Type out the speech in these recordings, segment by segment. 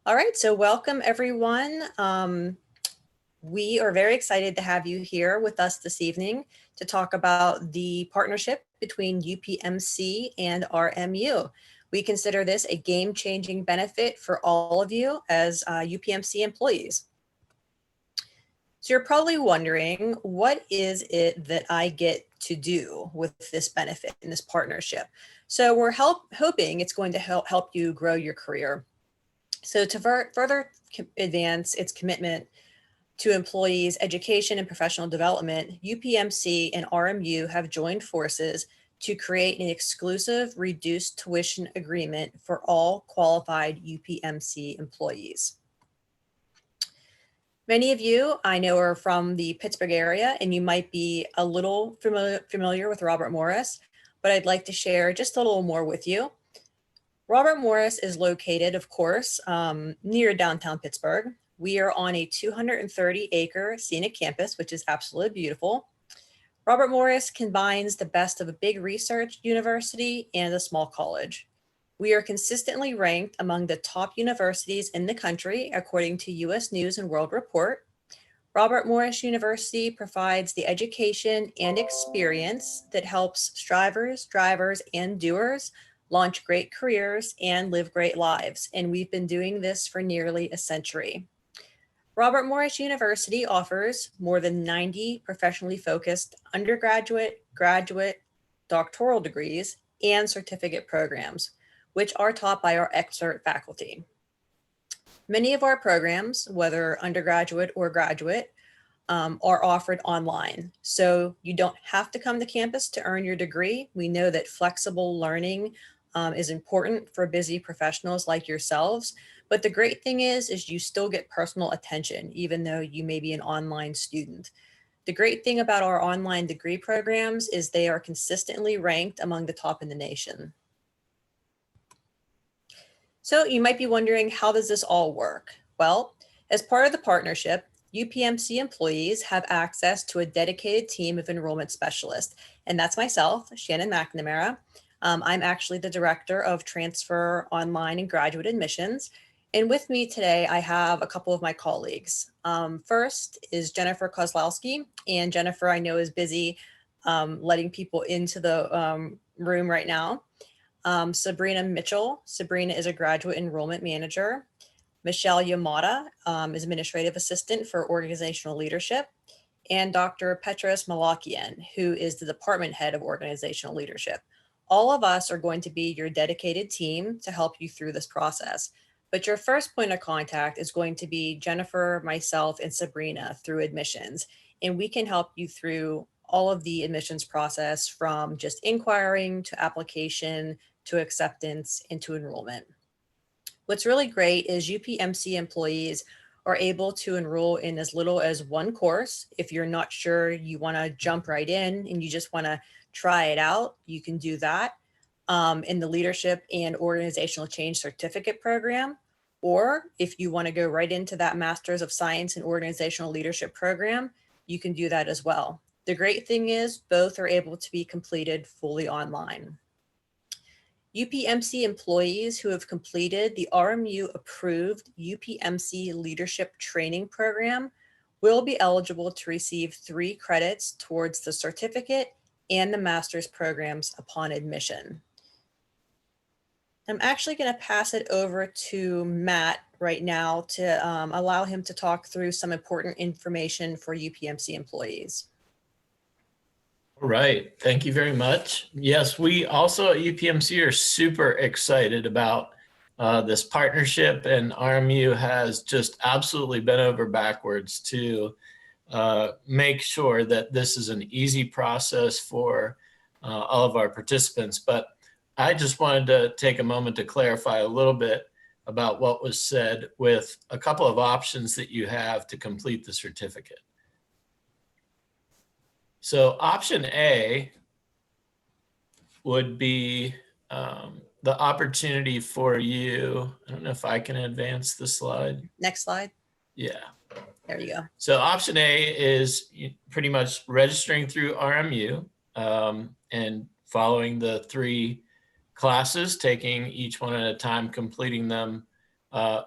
All right, so welcome everyone. We are very excited to have you here with us this evening to talk about the partnership between UPMC and RMU. We consider this a game-changing benefit for all of you as UPMC employees. So you're probably wondering, what is it that I get to do with this benefit in this partnership? So we're hoping it's going to help you grow your career. So to further advance its commitment to employees' education and professional development, UPMC and RMU have joined forces to create an exclusive reduced tuition agreement for all qualified UPMC employees. Many of you I know are from the Pittsburgh area, and you might be a little familiar with Robert Morris, but I'd like to share just a little more with you. Robert Morris is located, of course, near downtown Pittsburgh. We are on a 230-acre scenic campus, which is absolutely beautiful. Robert Morris combines the best of a big research university and a small college. We are consistently ranked among the top universities in the country, according to U.S. News and World Report. Robert Morris University provides the education and experience that helps strivers, drivers, and doers launch great careers and live great lives. And we've been doing this for nearly a century. Robert Morris University offers more than 90 professionally focused undergraduate, graduate, doctoral degrees, and certificate programs, which are taught by our expert faculty. Many of our programs, whether undergraduate or graduate, are offered online. So you don't have to come to campus to earn your degree. We know that flexible learning is important for busy professionals like yourselves. But the great thing is you still get personal attention, even though you may be an online student. The great thing about our online degree programs is they are consistently ranked among the top in the nation. So you might be wondering, how does this all work? Well, as part of the partnership, UPMC employees have access to a dedicated team of enrollment specialists, and that's myself, Shannon McNamara. I'm actually the director of transfer online and graduate admissions. And with me today, I have a couple of my colleagues. First is Jennifer Kozlowski, and Jennifer, I know, is busy letting people into the room right now. Sabrina Mitchell. Sabrina is a graduate enrollment manager. Michelle Yamada is administrative assistant for organizational leadership. And Dr. Petros Malakian, who is the department head of organizational leadership. All of us are going to be your dedicated team to help you through this process. But your first point of contact is going to be Jennifer, myself, and Sabrina through admissions. And we can help you through all of the admissions process, from just inquiring to application to acceptance and to enrollment. What's really great is UPMC employees are able to enroll in as little as one course. If you're not sure, you want to jump right in and you just want to try it out, you can do that in the Leadership and Organizational Change Certificate program. Or if you want to go right into that Master's of Science in Organizational Leadership program, you can do that as well. The great thing is both are able to be completed fully online. UPMC employees who have completed the RMU approved UPMC Leadership Training Program will be eligible to receive 3 credits towards the certificate and the master's programs upon admission. I'm actually going to pass it over to Matt right now to allow him to talk through some important information for UPMC employees. All right, thank you very much. Yes, we also at UPMC are super excited about this partnership, and RMU has just absolutely bent over backwards to make sure that this is an easy process for all of our participants. But I just wanted to take a moment to clarify a little bit about what was said with a couple of options that you have to complete the certificate. So option A would be the opportunity for you. I don't know if I can advance the slide. Next slide. Yeah. There you go. So option A is pretty much registering through RMU and following the 3 classes, taking each one at a time, completing them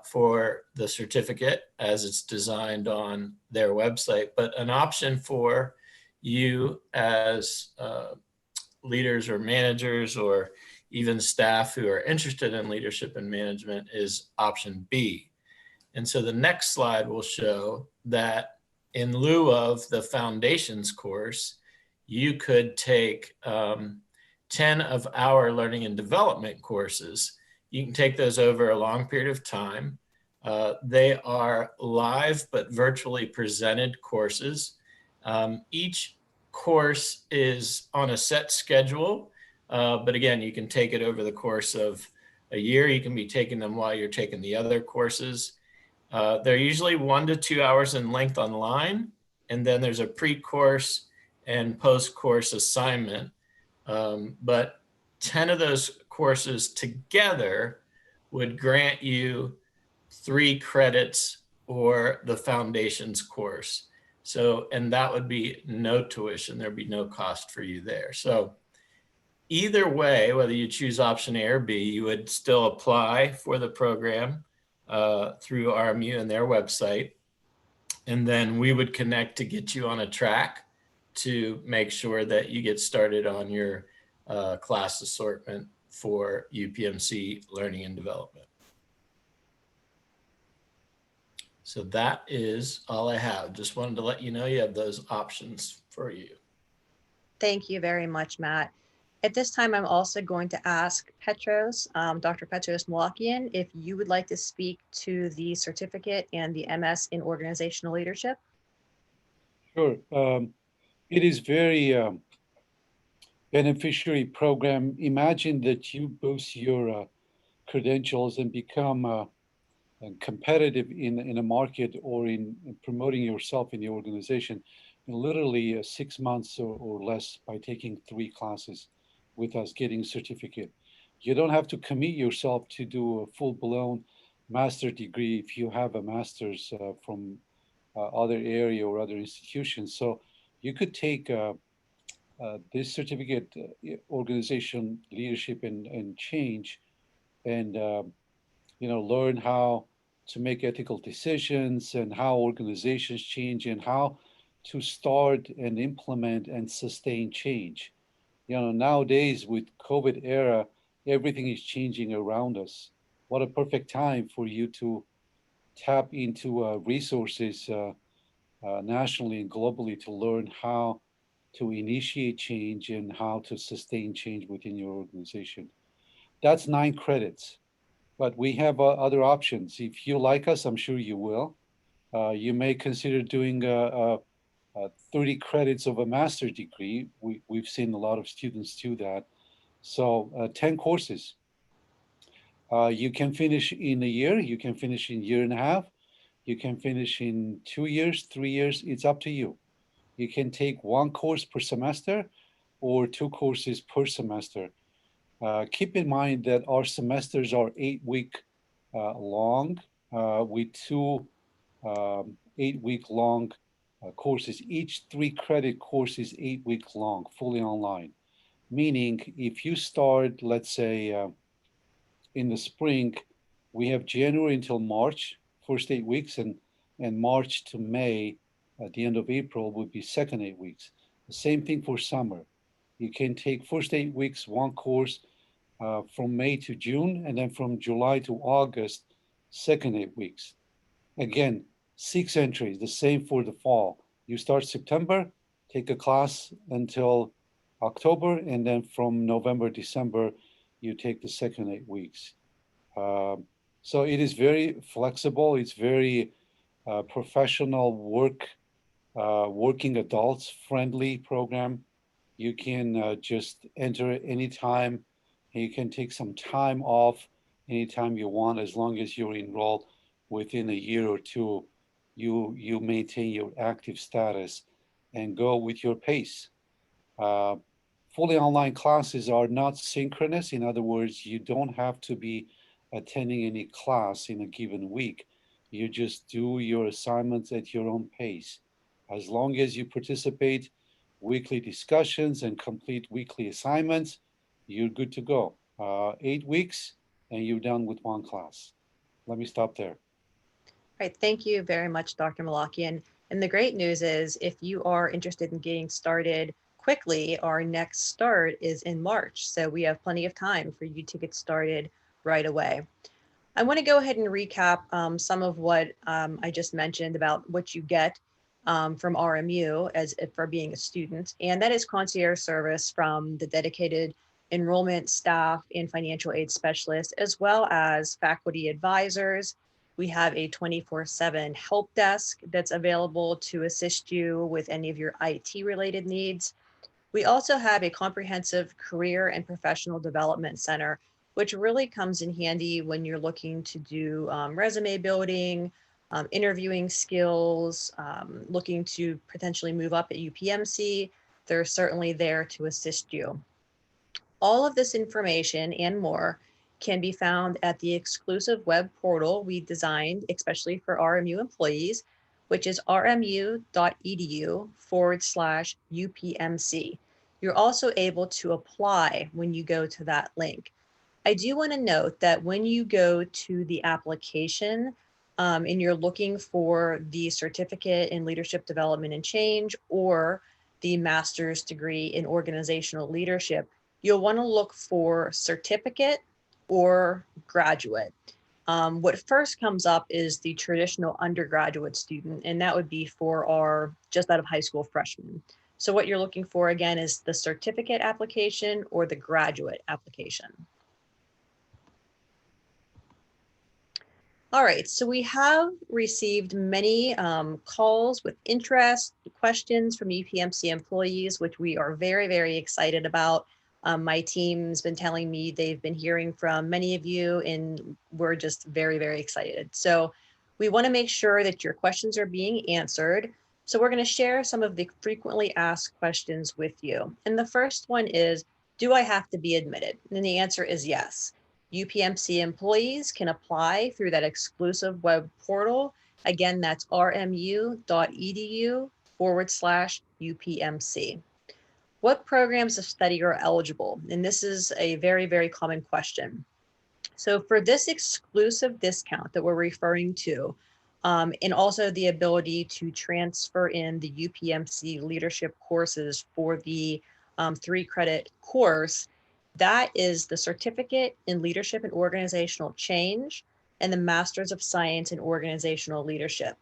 for the certificate as it's designed on their website, but an option for you as leaders or managers or even staff who are interested in leadership and management is option B. And so the next slide will show that in lieu of the foundations course, you could take 10 of our learning and development courses. You can take those over a long period of time. They are live but virtually presented courses. Each course is on a set schedule, but again, you can take it over the course of a year. You can be taking them while you're taking the other courses. They're usually 1 to 2 hours in length online, and then there's a pre-course and post-course assignment. But 10 of those courses together would grant you 3 credits or the foundations course. So, and that would be no tuition. There'd be no cost for you there. So either way, whether you choose option A or B, you would still apply for the program through RMU and their website. And then we would connect to get you on a track to make sure that you get started on your class assortment for UPMC Learning and Development. So that is all I have. Just wanted to let you know you have those options for you. Thank you very much, Matt. At this time, I'm also going to ask Petros, Dr. Petros Malakian, if you would like to speak to the certificate and the MS in organizational leadership. Sure. It is very beneficiary program. Imagine that you boost your credentials and become competitive in a market or in promoting yourself in the organization in literally 6 months or less by taking 3 classes with us, getting a certificate. You don't have to commit yourself to do a full-blown master degree if you have a master's from other area or other institutions. So you could take this certificate, organization leadership and change, and learn how to make ethical decisions and how organizations change and how to start and implement and sustain change. Nowadays with COVID era, everything is changing around us. What a perfect time for you to tap into resources nationally and globally to learn how to initiate change and how to sustain change within your organization. That's 9 credits, but we have other options. If you like us, I'm sure you will. You may consider doing 30 credits of a master's degree. We've seen a lot of students do that. So 10 courses. You can finish in a year, you can finish in a year and a half, you can finish in 2 years, 3 years, it's up to you. You can take 1 course per semester or 2 courses per semester. Keep in mind that our semesters are 8-week long with 2 8-week long courses. Each 3 credit course is 8-week long, fully online. Meaning if you start, let's say in the spring, we have January until March, first 8 weeks, and March to May, at the end of April would be second 8 weeks. The same thing for summer. You can take first 8 weeks, 1 course from May to June, and then from July to August, second 8 weeks. Again, 6 entries, the same for the fall. You start September, take a class until October, and then from November, December, you take the second 8 weeks. So it is very flexible. It's very professional working adults friendly program. You can just enter anytime, and you can take some time off anytime you want, as long as you're enrolled within a year or 2. You maintain your active status and go with your pace. Fully online classes are not synchronous. In other words, you don't have to be attending any class in a given week. You just do your assignments at your own pace. As long as you participate weekly discussions and complete weekly assignments, you're good to go. 8 weeks and you're done with 1 class. let me stop there. Right. Thank you very much, Dr. Malakian. And the great news is if you are interested in getting started quickly, our next start is in March. So we have plenty of time for you to get started right away. I want to go ahead and recap some of what I just mentioned about what you get from RMU as for being a student, and that is concierge service from the dedicated enrollment staff and financial aid specialists, as well as faculty advisors. We have a 24/7 help desk that's available to assist you with any of your IT related needs. We also have a comprehensive career and professional development center, which really comes in handy when you're looking to do resume building, interviewing skills, looking to potentially move up at UPMC. They're certainly there to assist you. All of this information and more can be found at the exclusive web portal we designed especially for RMU employees, which is rmu.edu/UPMC. You're also able to apply when you go to that link. I do want to note that when you go to the application and you're looking for the certificate in leadership development and change or the master's degree in organizational leadership, you'll want to look for certificate or graduate. What first comes up is the traditional undergraduate student, and that would be for our just out of high school freshmen. So what you're looking for again is the certificate application or the graduate application. All right, so we have received many calls with interest, questions from UPMC employees, which we are very, very excited about. My team's been telling me they've been hearing from many of you, and we're just very, very excited. So we want to make sure that your questions are being answered. So we're going to share some of the frequently asked questions with you. And the first one is, do I have to be admitted? And the answer is yes. UPMC employees can apply through that exclusive web portal. Again, that's rmu.edu/UPMC. What programs of study are eligible? And this is a very, very common question. So for this exclusive discount that we're referring to, and also the ability to transfer in the UPMC leadership courses for the 3-credit course, that is the certificate in leadership and organizational change and the Masters of Science in Organizational Leadership.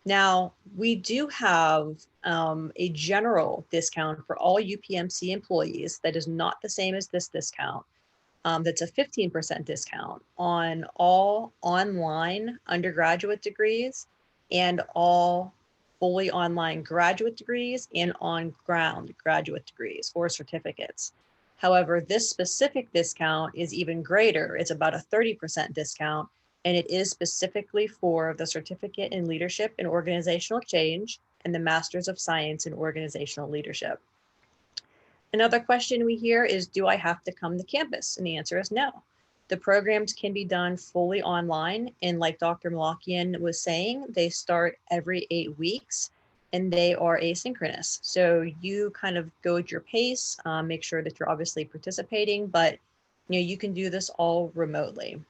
Now, we do have a general discount for all UPMC employees that is not the same as this discount. That's a 15% discount on all online undergraduate degrees and all fully online graduate degrees and on-ground graduate degrees or certificates. However, this specific discount is even greater. It's about a 30% discount, and it is specifically for the Certificate in Leadership and Organizational Change and the Masters of Science in Organizational Leadership. Another question we hear is, do I have to come to campus? And the answer is no. The programs can be done fully online. And like Dr. Malakian was saying, they start every 8 weeks and they are asynchronous. So you kind of go at your pace, make sure that you're obviously participating, but you can do this all remotely.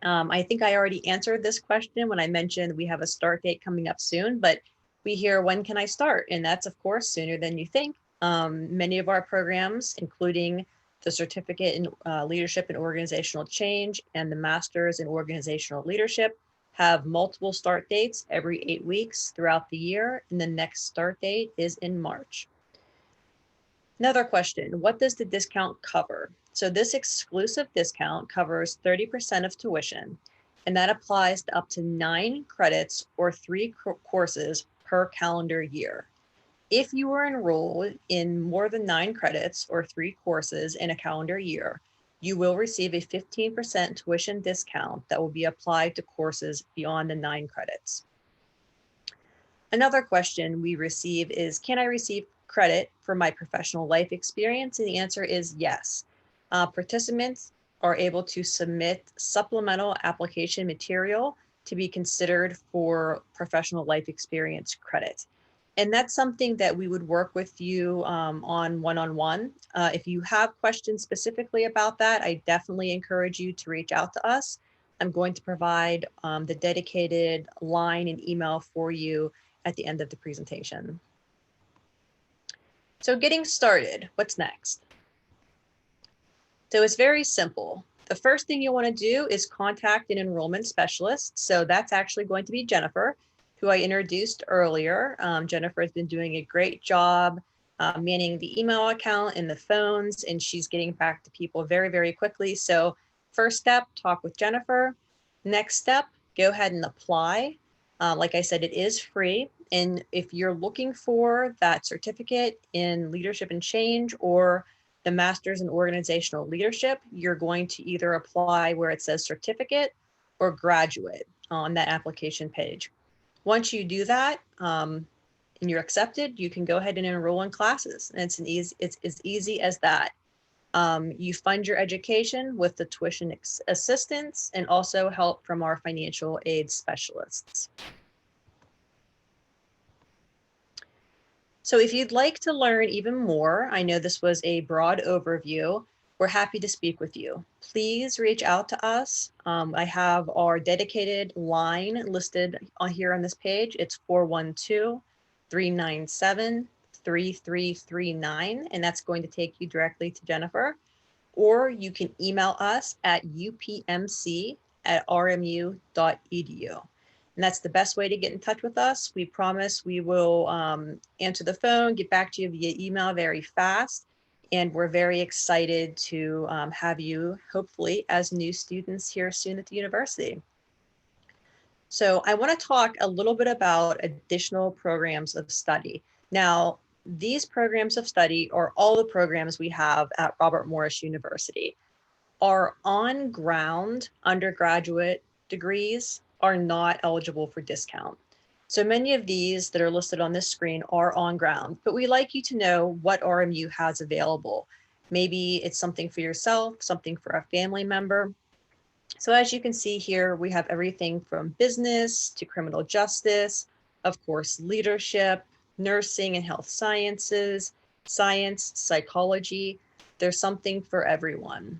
I think I already answered this question when I mentioned we have a start date coming up soon, but we hear, when can I start? And that's of course sooner than you think. Many of our programs, including the Certificate in Leadership and Organizational Change and the Masters in Organizational Leadership, have multiple start dates every 8 weeks throughout the year, and the next start date is in March. Another question, what does the discount cover? So this exclusive discount covers 30% of tuition, and that applies to up to 9 credits or 3 courses per calendar year. If you are enrolled in more than 9 credits or 3 courses in a calendar year, you will receive a 15% tuition discount that will be applied to courses beyond the 9 credits. Another question we receive is, can I receive credit for my professional life experience? And the answer is yes. Participants are able to submit supplemental application material to be considered for professional life experience credit. And that's something that we would work with you on one-on-one. If you have questions specifically about that, I definitely encourage you to reach out to us. I'm going to provide the dedicated line and email for you at the end of the presentation. So getting started, what's next? So it's very simple. The first thing you want to do is contact an enrollment specialist. So that's actually going to be Jennifer, who I introduced earlier. Jennifer has been doing a great job manning the email account and the phones, and she's getting back to people very, very quickly. So first step, talk with Jennifer. Next step, go ahead and apply. Like I said, it is free. And if you're looking for that certificate in leadership and change or the master's in organizational leadership, you're going to either apply where it says certificate or graduate on that application page. Once you do that and you're accepted, you can go ahead and enroll in classes. And it's as easy as that. You fund your education with the tuition assistance and also help from our financial aid specialists. So if you'd like to learn even more, I know this was a broad overview, we're happy to speak with you. Please reach out to us. I have our dedicated line listed on here on this page. It's 412-397-3339, and that's going to take you directly to Jennifer. Or you can email us at upmc@rmu.edu. And that's the best way to get in touch with us. We promise we will answer the phone, get back to you via email very fast. And we're very excited to have you, hopefully, as new students here soon at the university. So I want to talk a little bit about additional programs of study. Now, these programs of study are all the programs we have at Robert Morris University. Our on-ground undergraduate degrees are not eligible for discount. So many of these that are listed on this screen are on ground, but we like you to know what RMU has available. Maybe it's something for yourself, something for a family member. So as you can see here, we have everything from business to criminal justice, of course, leadership, nursing and health sciences, science, psychology. There's something for everyone.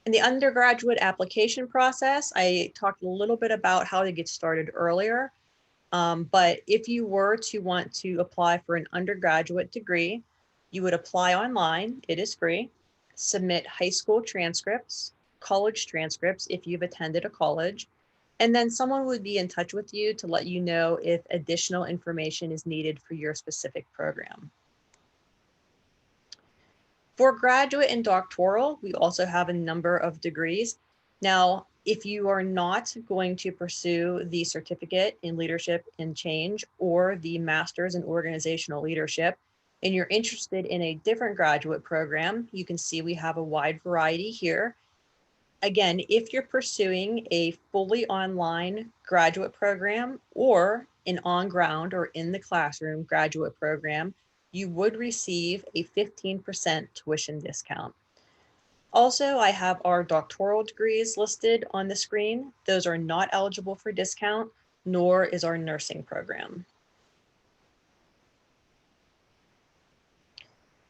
In the undergraduate application process, I talked a little bit about how to get started earlier, but if you were to want to apply for an undergraduate degree, you would apply online, it is free, submit high school transcripts, college transcripts if you've attended a college, and then someone would be in touch with you to let you know if additional information is needed for your specific program. For graduate and doctoral, we also have a number of degrees. Now, if you are not going to pursue the certificate in leadership and change or the master's in organizational leadership, and you're interested in a different graduate program, you can see we have a wide variety here. Again, if you're pursuing a fully online graduate program or an on-ground or in the classroom graduate program, you would receive a 15% tuition discount. Also, I have our doctoral degrees listed on the screen. Those are not eligible for discount, nor is our nursing program.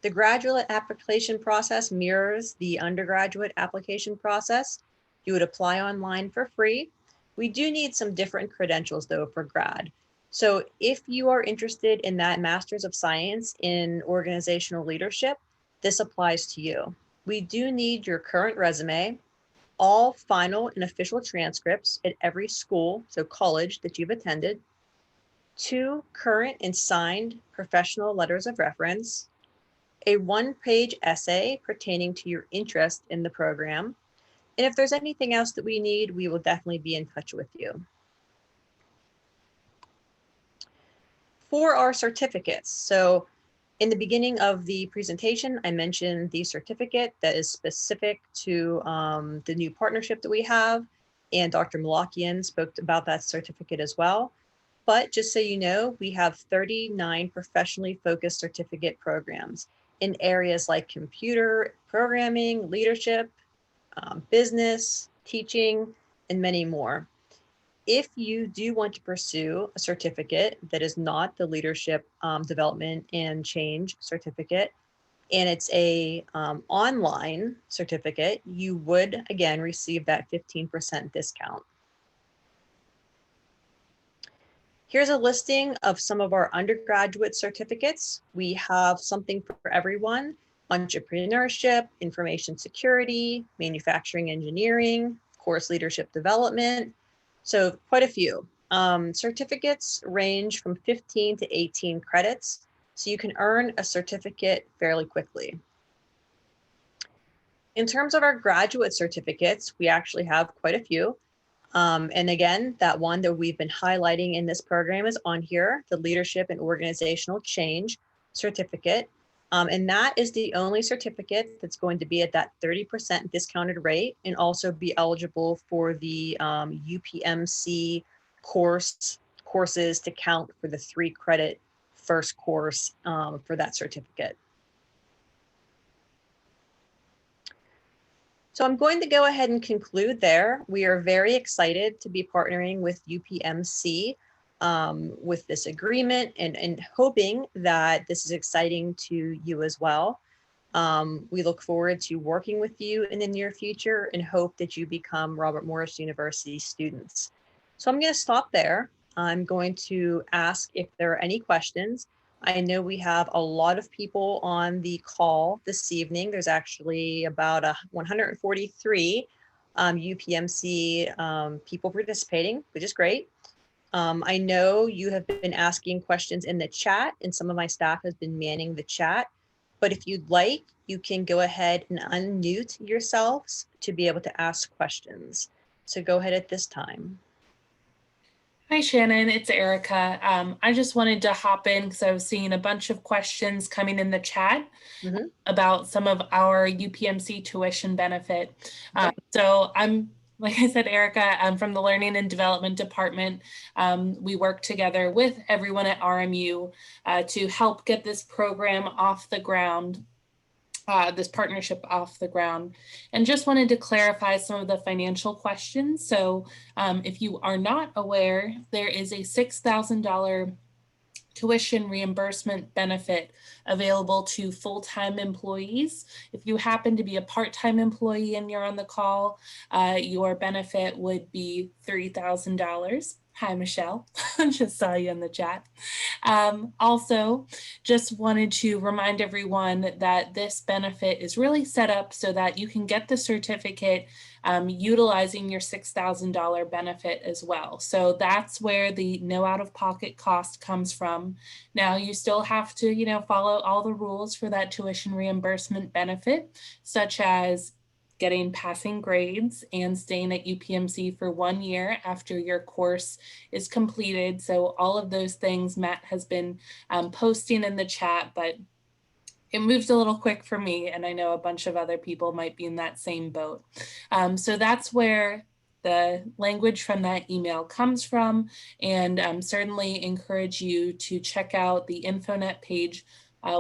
The graduate application process mirrors the undergraduate application process. You would apply online for free. We do need some different credentials though for grad. So if you are interested in that Master's of Science in Organizational Leadership, this applies to you. We do need your current resume, all final and official transcripts at every school, so college that you've attended, 2 current and signed professional letters of reference, a 1-page essay pertaining to your interest in the program. And if there's anything else that we need, we will definitely be in touch with you. For our certificates, so in the beginning of the presentation, I mentioned the certificate that is specific to the new partnership that we have, and Dr. Malakian spoke about that certificate as well. But just so you know, we have 39 professionally focused certificate programs in areas like computer programming, leadership, business, teaching, and many more. If you do want to pursue a certificate that is not the leadership development and change certificate, and it's a online certificate, you would again receive that 15% discount. Here's a listing of some of our undergraduate certificates. We have something for everyone: entrepreneurship, information security, manufacturing engineering, course leadership development. So quite a few. Certificates range from 15 to 18 credits, so you can earn a certificate fairly quickly. In terms of our graduate certificates, we actually have quite a few. And again, that one that we've been highlighting in this program is on here, the Leadership and Organizational Change certificate. And that is the only certificate that's going to be at that 30% discounted rate and also be eligible for the UPMC courses to count for the 3-credit first course for that certificate. So I'm going to go ahead and conclude there. We are very excited to be partnering with UPMC with this agreement and hoping that this is exciting to you as well. We look forward to working with you in the near future and hope that you become Robert Morris University students. So I'm going to stop there. I'm going to ask if there are any questions. I know we have a lot of people on the call this evening. There's actually about 143 UPMC people participating, which is great. I know you have been asking questions in the chat, and some of my staff has been manning the chat. But if you'd like, you can go ahead and unmute yourselves to be able to ask questions. So go ahead at this time. Hi, Shannon, it's Erica. I just wanted to hop in because I was seeing a bunch of questions coming in the chat about some of our UPMC tuition benefit. So like I said, Erica, I'm from the Learning and Development Department. We work together with everyone at RMU to help get this program off the ground. This partnership off the ground, and just wanted to clarify some of the financial questions. So if you are not aware, there is a $6,000 tuition reimbursement benefit available to full-time employees. If you happen to be a part-time employee and you're on the call, your benefit would be $3,000. Hi, Michelle. Just saw you in the chat. Also, just wanted to remind everyone that this benefit is really set up so that you can get the certificate utilizing your $6,000 benefit as well. So that's where the no out-of-pocket cost comes from. Now, you still have to, follow all the rules for that tuition reimbursement benefit, such as getting passing grades and staying at UPMC for 1 year after your course is completed. So all of those things Matt has been posting in the chat, but it moved a little quick for me, and I know a bunch of other people might be in that same boat. So that's where the language from that email comes from, and certainly encourage you to check out the InfoNet page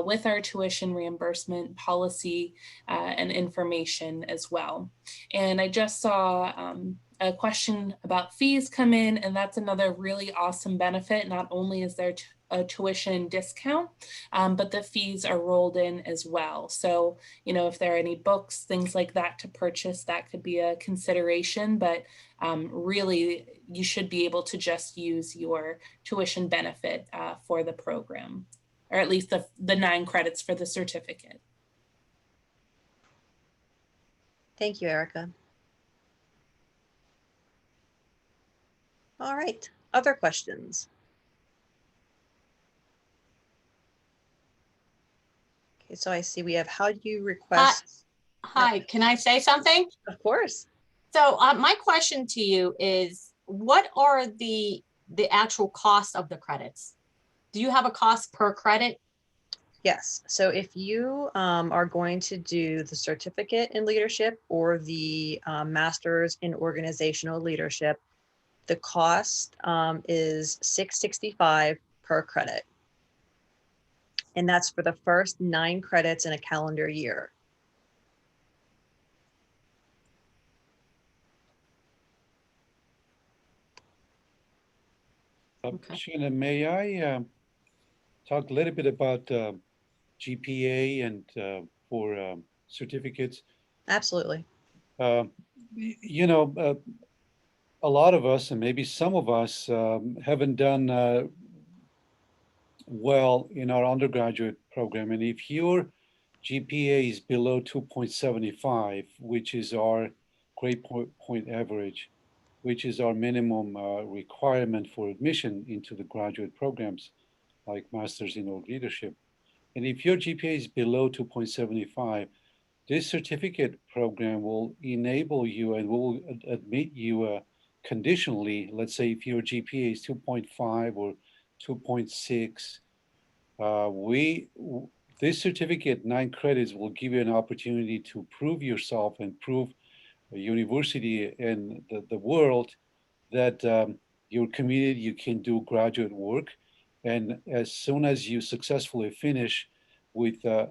with our tuition reimbursement policy and information as well. And I just saw a question about fees come in, and that's another really awesome benefit. Not only is there a tuition discount, but the fees are rolled in as well. So, if there are any books, things like that to purchase, that could be a consideration, but really you should be able to just use your tuition benefit for the program, or at least the 9 credits for the certificate. Thank you, Erica. All right, other questions? Okay, so I see we have, how do you request? Hi, can I say something? Of course. So my question to you is, what are the actual cost of the credits? Do you have a cost per credit? Yes. So if you are going to do the certificate in leadership or the master's in organizational leadership, the cost is $665 per credit. And that's for the first 9 credits in a calendar year. Shannon, may I talk a little bit about GPA and for certificates? Absolutely. You know, a lot of us, and maybe some of us, haven't done well in our undergraduate program. And if your GPA is below 2.75, which is our grade point average, which is our minimum requirement for admission into the graduate programs like Masters in Org Leadership. And if your GPA is below 2.75, this certificate program will enable you and will admit you conditionally. Let's say if your GPA is 2.5 or 2.6, this certificate, 9 credits, will give you an opportunity to prove yourself and prove a university and the world that you're committed, you can do graduate work. And as soon as you successfully finish with a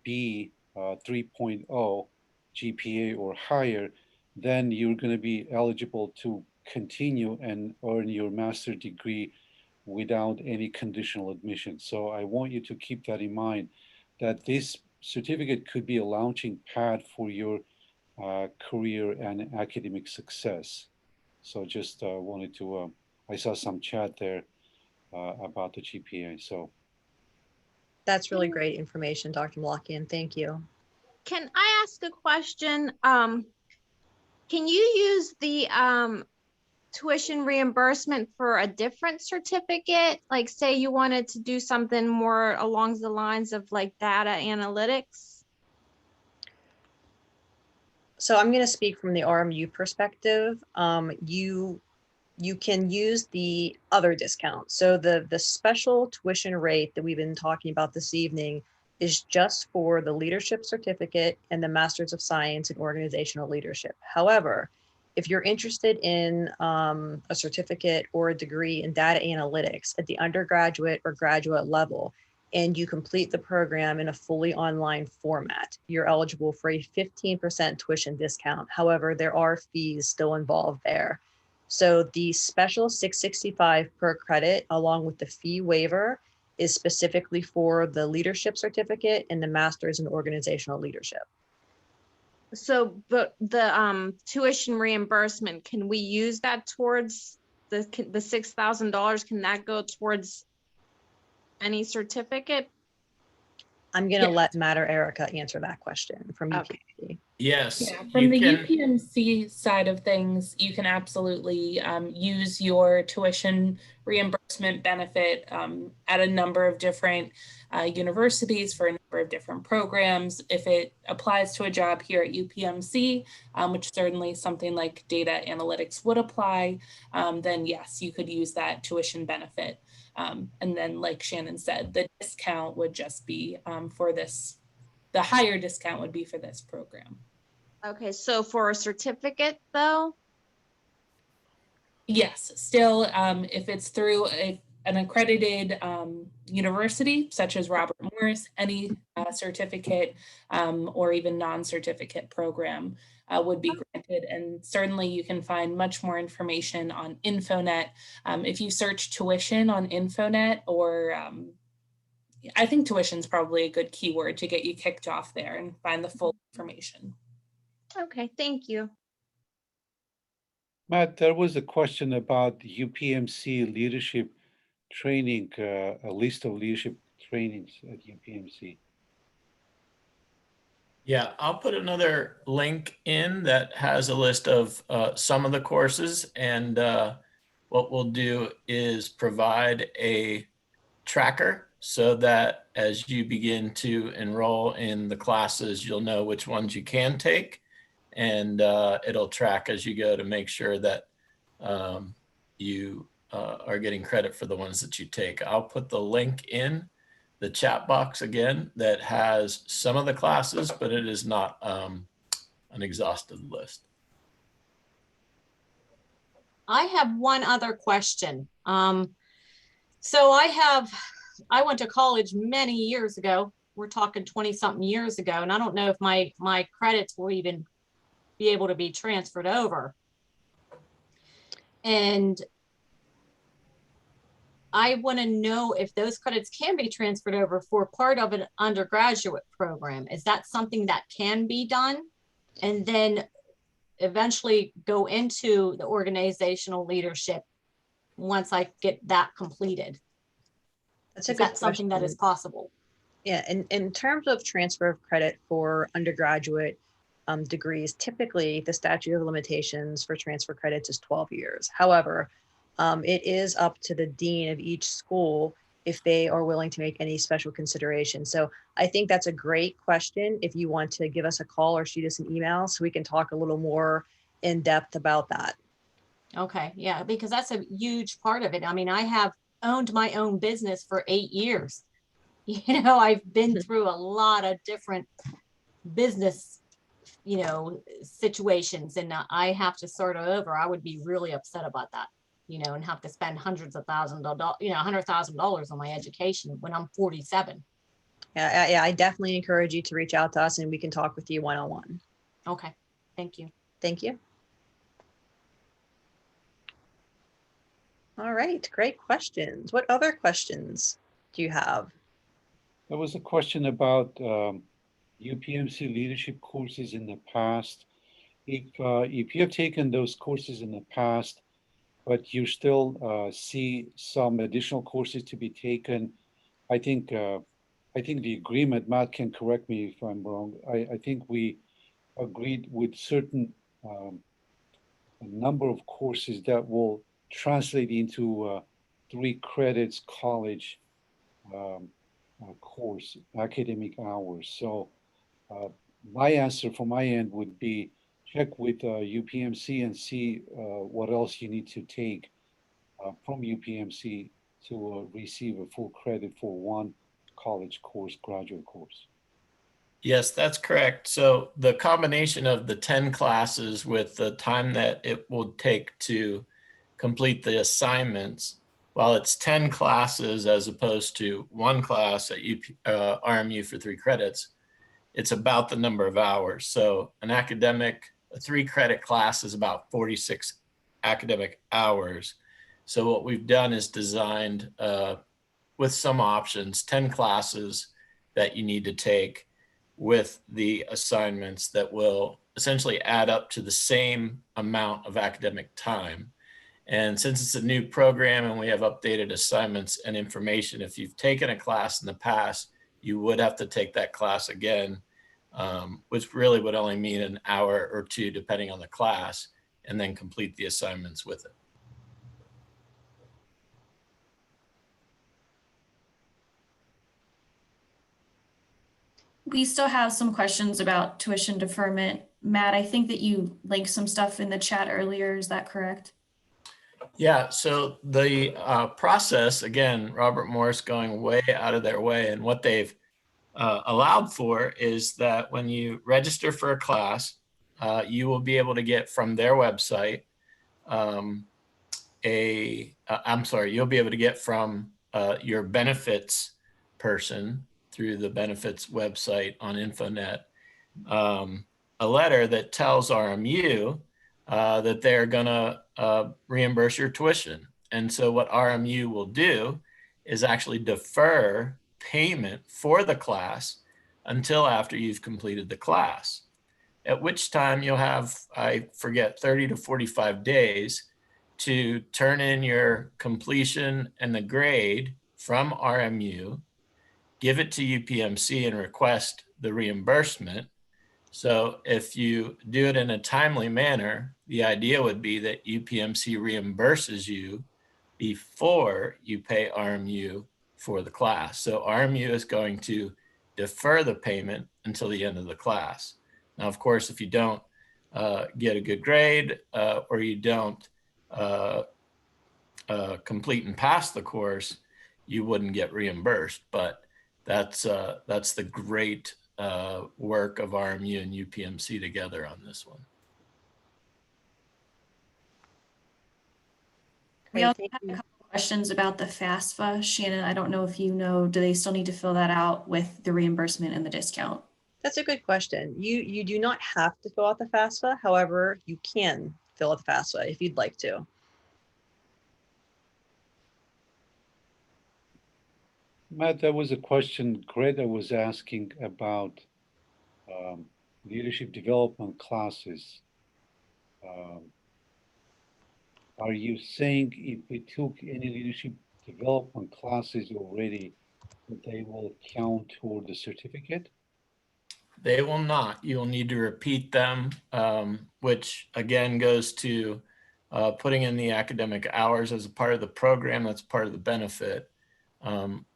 B 3.0 GPA or higher, then you're going to be eligible to continue and earn your master's degree without any conditional admission. So I want you to keep that in mind, that this certificate could be a launching pad for your career and academic success. So just wanted to, I saw some chat there about the GPA. So That's really great information, Dr. Malakian. Thank you. Can I ask a question? Can you use the tuition reimbursement for a different certificate? Like say you wanted to do something more along the lines of like data analytics? So I'm going to speak from the RMU perspective. You can use the other discount. So the special tuition rate that we've been talking about this evening is just for the leadership certificate and the Masters of Science in Organizational Leadership. However, if you're interested in a certificate or a degree in data analytics at the undergraduate or graduate level, and you complete the program in a fully online format, you're eligible for a 15% tuition discount. However, there are fees still involved there. So the special $665 per credit, along with the fee waiver, is specifically for the leadership certificate and the Masters in Organizational Leadership. So, but the tuition reimbursement, can we use that towards the $6,000? Can that go towards any certificate? I'm going to let Matt or Erica answer that question from UPMC. Yes. Yeah, from the UPMC side of things, you can absolutely use your tuition reimbursement benefit at a number of different universities for a number of different programs. If it applies to a job here at UPMC, which certainly something like data analytics would apply, then yes, you could use that tuition benefit. And then like Shannon said, the discount would just be for this, the higher discount would be for this program. Okay, so for a certificate though? Yes, still, if it's through an accredited university, such as Robert Morris, any certificate or even non-certificate program would be granted. And certainly you can find much more information on Infonet. If you search tuition on Infonet, or I think tuition is probably a good keyword to get you kicked off there and find the full information. Okay, thank you. Matt, there was a question about the UPMC leadership training, a list of leadership trainings at UPMC. Yeah, I'll put another link in that has a list of some of the courses, and what we'll do is provide a tracker so that as you begin to enroll in the classes, you'll know which ones you can take, and it'll track as you go to make sure that you are getting credit for the ones that you take. I'll put the link in the chat box again that has some of the classes, but it is not an exhaustive list. I have one other question. So I went to college many years ago. We're talking 20 something years ago. And I don't know if my credits will even be able to be transferred over. And I want to know if those credits can be transferred over for part of an undergraduate program. Is that something that can be done? And then eventually go into the organizational leadership once I get that completed. That's a Is good that something that is question. possible? Yeah, and in terms of transfer of credit for undergraduate degrees, typically the statute of limitations for transfer credits is 12 years. However, it is up to the dean of each school if they are willing to make any special consideration. So I think that's a great question. If you want to give us a call or shoot us an email so we can talk a little more in depth about that. Okay, yeah, because that's a huge part of it. I mean, I have owned my own business for 8 years. You know, I've been through a lot of different business, you know, situations, and I have to start over. I would be really upset about that, you know, and have to spend hundreds of thousands of dollars, you know, $100,000 on my education when I'm 47. Yeah, I definitely encourage you to reach out to us and we can talk with you one-on-one. Okay, thank you. Thank you. All right, great questions. What other questions do you have? There was a question about UPMC leadership courses in the past. If you have taken those courses in the past, but you still see some additional courses to be taken, I think the agreement, Matt can correct me if I'm wrong, I think we agreed with certain a number of courses that will translate into 3 credits college course, academic hours. So my answer from my end would be check with UPMC and see what else you need to take from UPMC to receive a full credit for one college course, graduate course. Yes, that's correct. So the combination of the 10 classes with the time that it will take to complete the assignments, while it's 10 classes as opposed to 1 class at RMU for 3 credits, it's about the number of hours. So a 3-credit class is about 46 academic hours. So what we've done is designed with some options, 10 classes that you need to take with the assignments that will essentially add up to the same amount of academic time. And since it's a new program and we have updated assignments and information, if you've taken a class in the past, you would have to take that class again, which really would only mean an hour or 2, depending on the class, and then complete the assignments with it. We still have some questions about tuition deferment. Matt, I think that you linked some stuff in the chat earlier. Is that correct? Yeah, so the process, again, Robert Morris going way out of their way, and what they've allowed for is that when you register for a class, you will be able to get from their website you'll be able to get from your benefits person through the benefits website on InfoNet, a letter that tells RMU that they're gonna reimburse your tuition. And so what RMU will do is actually defer payment for the class until after you've completed the class, at which time you'll have, I forget, 30 to 45 days to turn in your completion and the grade from RMU, give it to UPMC and request the reimbursement. So if you do it in a timely manner, the idea would be that UPMC reimburses you before you pay RMU for the class. So RMU is going to defer the payment until the end of the class. Now, of course, if you don't get a good grade or you don't complete and pass the course, you wouldn't get reimbursed. But that's the great work of RMU and UPMC together on this one. We also had a couple of questions about the FAFSA. Shannon, I don't know if you know, do they still need to fill that out with the reimbursement and the discount? That's a good question. You do not have to fill out the FAFSA. However, you can fill out the FAFSA if you'd like to. Matt, that was a question Greta was asking about leadership development classes. Are you saying if we took any leadership development classes already, that they will count toward the certificate? They will not. You will need to repeat them, which again goes to putting in the academic hours as a part of the program. That's part of the benefit.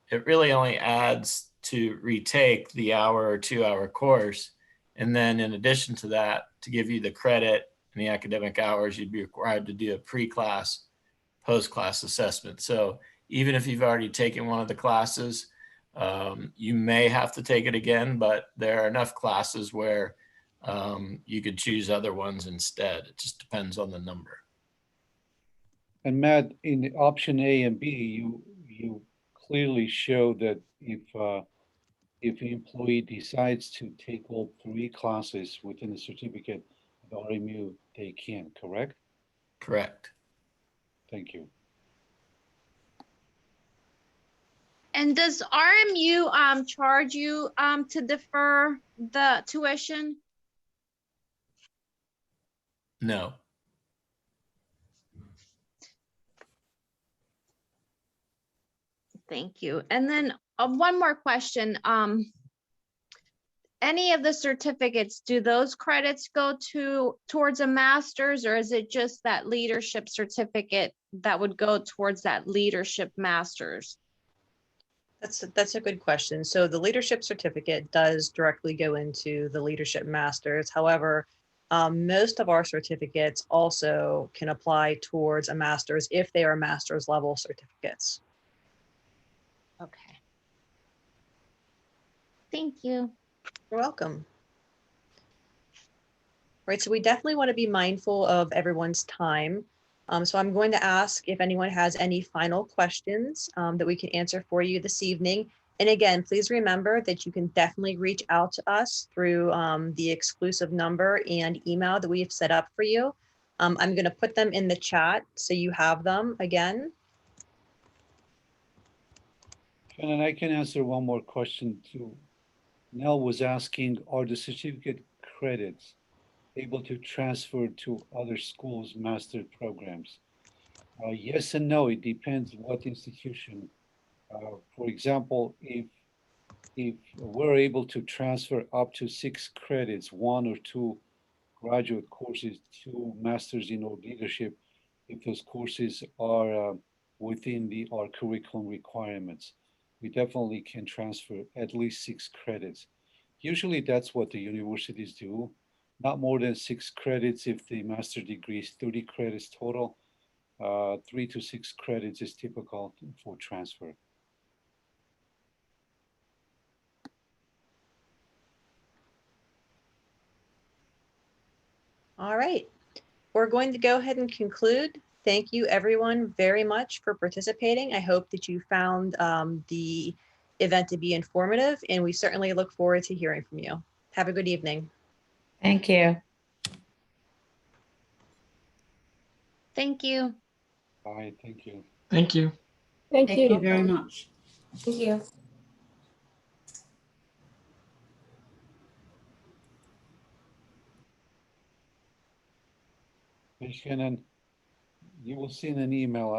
It really only adds to retake the hour or 2-hour course. And then in addition to that, to give you the credit and the academic hours, you'd be required to do a pre-class, post-class assessment. So even if you've already taken one of the classes, you may have to take it again, but there are enough classes where you could choose other ones instead. It just depends on the number. And Matt, in the option A and B, you clearly show that if an employee decides to take all 3 classes within the certificate of RMU, they can, correct? Correct. Thank you. And does RMU charge you to defer the tuition? No. Thank you. And then one more question. Any of the certificates, do those credits go towards a master's, or is it just that leadership certificate that would go towards that leadership master's? That's a good question. So the leadership certificate does directly go into the leadership masters. However, most of our certificates also can apply towards a master's if they are master's level certificates. Okay. Thank you. You're welcome. Right, so we definitely want to be mindful of everyone's time. So I'm going to ask if anyone has any final questions that we can answer for you this evening. And again, please remember that you can definitely reach out to us through the exclusive number and email that we have set up for you. I'm going to put them in the chat so you have them again. And I can answer one more question too. Nell was asking, are the certificate credits able to transfer to other schools' master programs? Yes and no, it depends what institution. For example, if we're able to transfer up to 6 credits, 1 or 2 graduate courses to masters in our leadership, if those courses are within our curriculum requirements, we definitely can transfer at least 6 credits. Usually that's what the universities do, not more than 6 credits if the master degree is 30 credits total. 3 to 6 credits is typical for transfer. All right, we're going to go ahead and conclude. Thank you everyone very much for participating. I hope that you found the event to be informative, and we certainly look forward to hearing from you. Have a good evening. Thank you. Thank you. Bye, thank you. Thank you. Thank Thank you you. very much. Thank you. Hey, Shannon, you will see in an email,